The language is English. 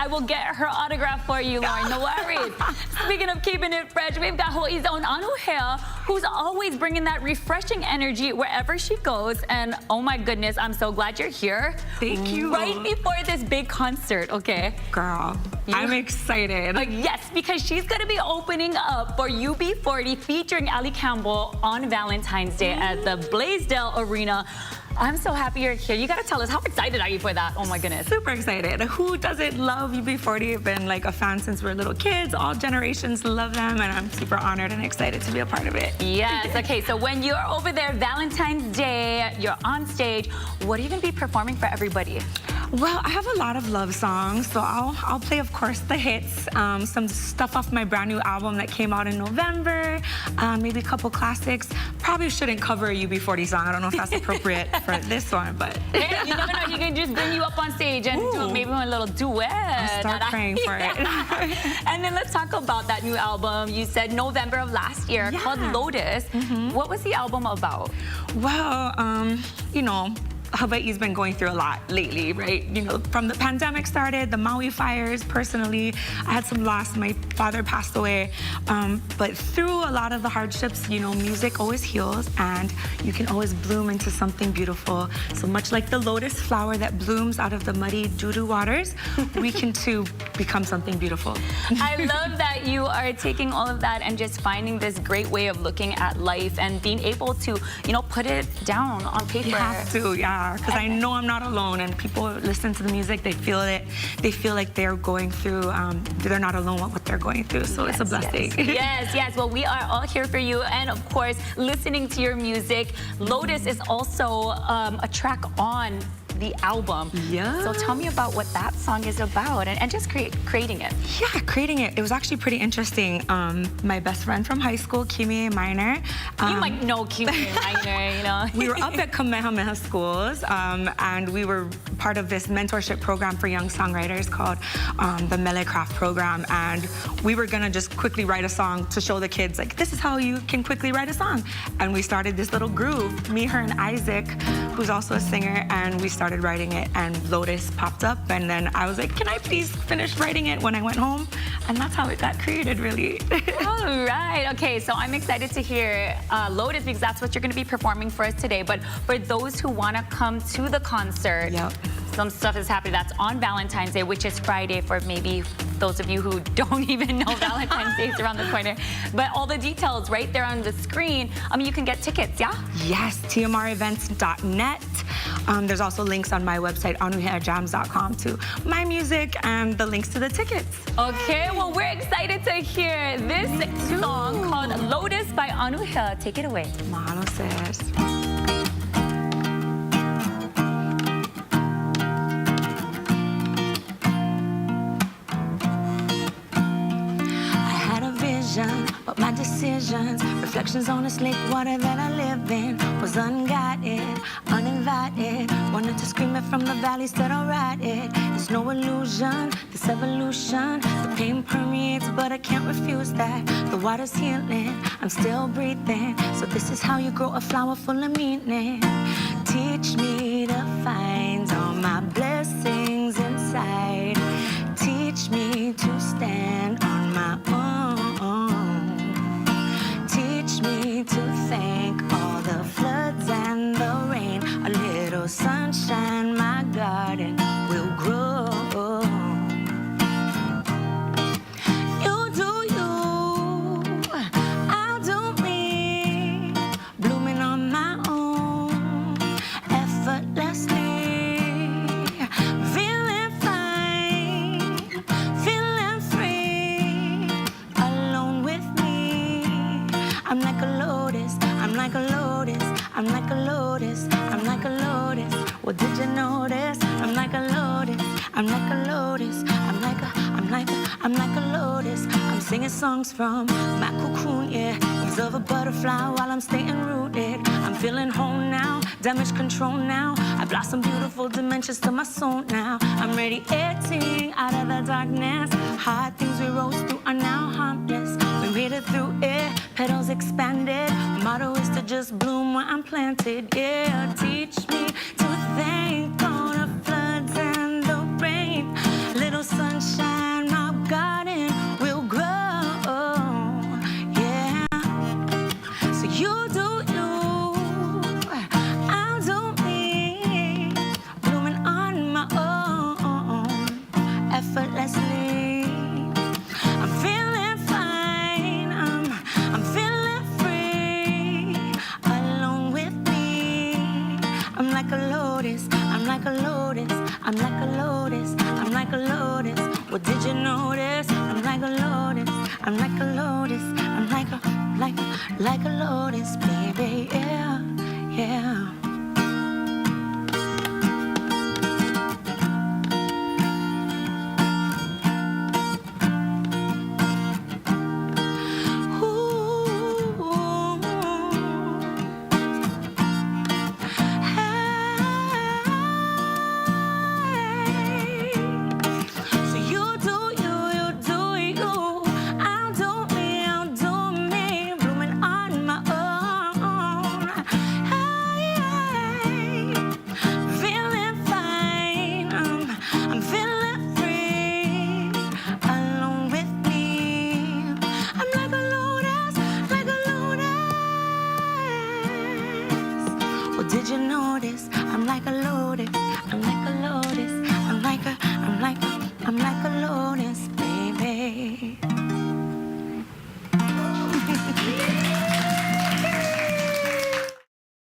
I will get her autograph for you, Lauren. No worries. Speaking of keeping it fresh, we've got Hawaii's own Anuhea, who's always bringing that refreshing energy wherever she goes. And oh my goodness, I'm so glad you're here. Thank you. Right before this big concert, okay? Girl, I'm excited. Yes, because she's going to be opening up for UB40 featuring Ali Campbell on Valentine's Day at the Blaisdell Arena. I'm so happy you're here. You got to tell us, how excited are you for that? Oh my goodness. Super excited. Who doesn't love UB40? I've been like a fan since we're little kids. All generations love them, and I'm super honored and excited to be a part of it. Yes, okay, so when you're over there, Valentine's Day, you're on stage, what are you going to be performing for everybody? Well, I have a lot of love songs, so I'll play, of course, the hits, some stuff off my brand new album that came out in November, maybe a couple classics. Probably shouldn't cover a UB40 song. I don't know if that's appropriate for this one, but... Hey, you never know, he can just bring you up on stage and do maybe a little duet. I'll start praying for it. And then let's talk about that new album. You said November of last year, called Lotus. What was the album about? Well, you know, Hawaii's been going through a lot lately, right? You know, from the pandemic started, the Maui fires, personally, I had some loss. My father passed away. But through a lot of the hardships, you know, music always heals, and you can always bloom into something beautiful. So much like the lotus flower that blooms out of the muddy doo-doo waters, we can too become something beautiful. I love that you are taking all of that and just finding this great way of looking at life and being able to, you know, put it down on paper. You have to, yeah. Because I know I'm not alone, and people listen to the music, they feel it. They feel like they're going through, they're not alone with what they're going through, so it's a blessing. Yes. Well, we are all here for you, and of course, listening to your music. Lotus is also a track on the album. Yeah. So tell me about what that song is about and just creating it. Yeah, creating it. It was actually pretty interesting. My best friend from high school, Kimie Minor. You might know Kimie Minor, you know. We were up at Kamehameha schools, and we were part of this mentorship program for young songwriters called the Mele Craft program. And we were gonna just quickly write a song to show the kids, like, this is how you can quickly write a song. And we started this little groove, me, her, and Isaac, who's also a singer, and we started writing it, and Lotus popped up, and then I was like, can I please finish writing it when I went home? And that's how it got created, really. All right, okay, so I'm excited to hear Lotus, because that's what you're going to be performing for us today. But for those who want to come to the concert, some stuff is happening. That's on Valentine's Day, which is Friday for maybe those of you who don't even know Valentine's Day is around the corner. But all the details right there on the screen. You can get tickets, yeah? Yes, tmrevents.net. There's also links on my website, anuheajams.com, to my music and the links to the tickets. Okay, well, we're excited to hear this song called Lotus by Anuhea. Take it away. Mahalo, sis. But my decisions, reflections on this lake water that I live in, was unguided, uninvited. Wanted to scream it from the valleys that I ride it. It's no illusion, this evolution. The pain permeates, but I can't refuse that. The water's healing, I'm still breathing. So this is how you grow a flower full of meaning. Teach me to find all my blessings inside. Teach me to stand on my own. To thank all the floods and the rain. A little sunshine, my garden will grow. You do you, I'll do me. Blooming on my own, effortlessly. Feeling fine, feeling free. Alone with me, I'm like a lotus, I'm like a lotus, I'm like a lotus, I'm like a lotus. Well, did you notice? I'm like a lotus, I'm like a lotus, I'm like a lotus. I'm singing songs from my cocoon, yeah. Wings of a butterfly while I'm staying rooted. I'm feeling home now, damage control now. I blossom beautiful dimensions to my soul now. I'm radiating out of the darkness. Hard things we rose through are now harmless. We made it through it, petals expanded. Motto is to just bloom where I'm planted, yeah. Teach me to thank all the floods and the rain. Little sunshine. effortlessly. I'm feeling fine, I'm feeling free, alone with me. I'm like a lotus, I'm like a lotus, I'm like a lotus, I'm like a lotus. Well, did you notice? I'm like a lotus, I'm like a lotus, I'm like a lotus, baby, yeah, yeah.